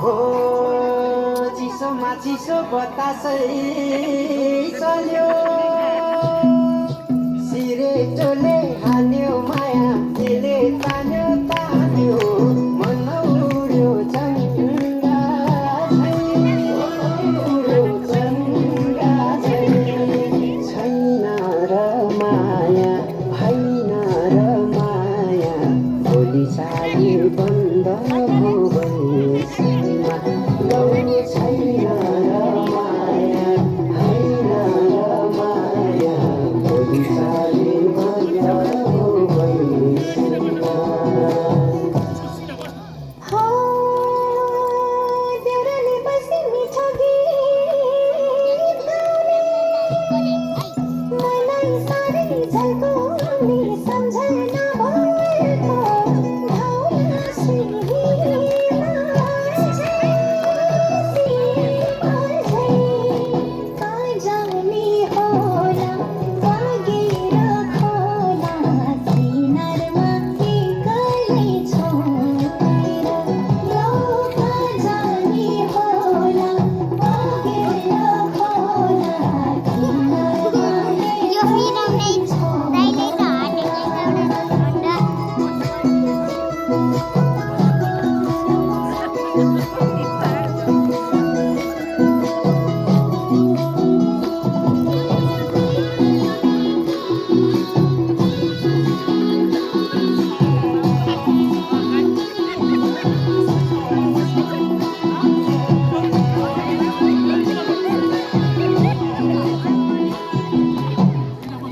हो चिसोमा चिसो बतासै चल्यो सिरेटोले हान्यो माया त्यसले तान्यो तान्यो मन उड्यो चङ्गा छैन र माया होइन र माया भोलि साली बन्द भोगैसीमा गाउने छैन र माया होइन र माया भोलि साली बन्द भोगैसीमा हो तेरोले बसी मिठो गीत गाउने मलाई साह्रै झल्काउने सम्झना भएको भावना जाने होला जागेर खोला किनारमा एक्लै छोडेर लौका जाने होला जागेर खोला किनारमा यो फिराउने दाइले त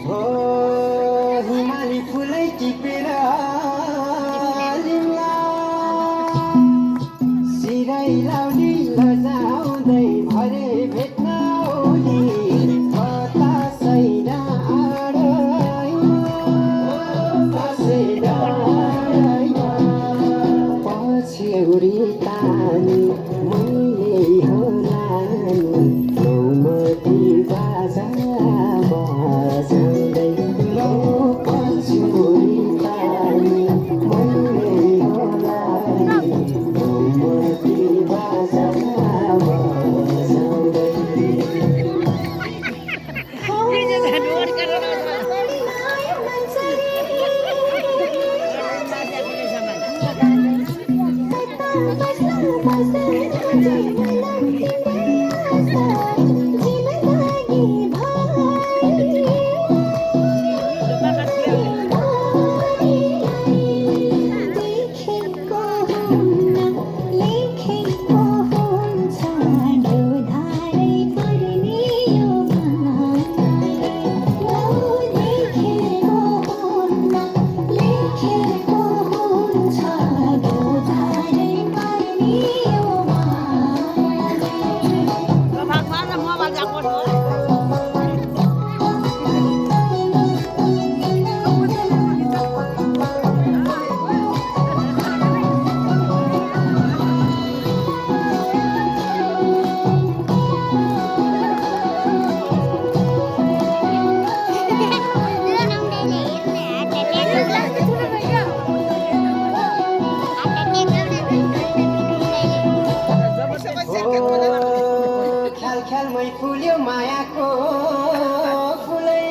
हो हिमाली फुलै टिपेर लिम्ला सिरै लाउली लजाउँदै भरे भेट्न ओली बतासै पछ्यौरी तानी मैले होला नि नौमती बाजा बजाउँदै लौ पछ्यौरी तानी मैले होला नि नौमती बाजा बजाउँदै ख्याल ख्यालमै फुल्यो मायाको फुलै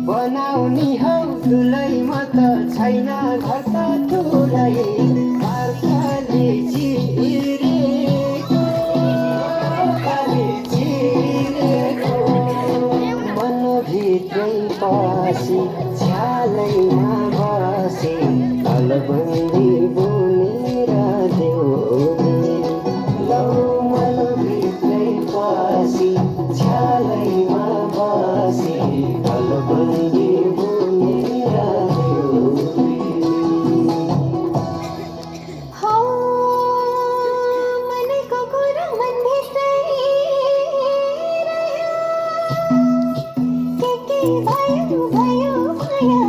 बनाउने हौ दुलै म त छैन घर त ठुलै अर्काले चिरेको मनभित्रै पसी छ्यालैमा बसे अलबन्दी बुनेर देऊ लौ मनभित्रै पसी छ्यालैमा बसे अलबन्दी बुनेर देऊ हो मनको कुरा मनभित्रै रह्यो के भयो भयो माया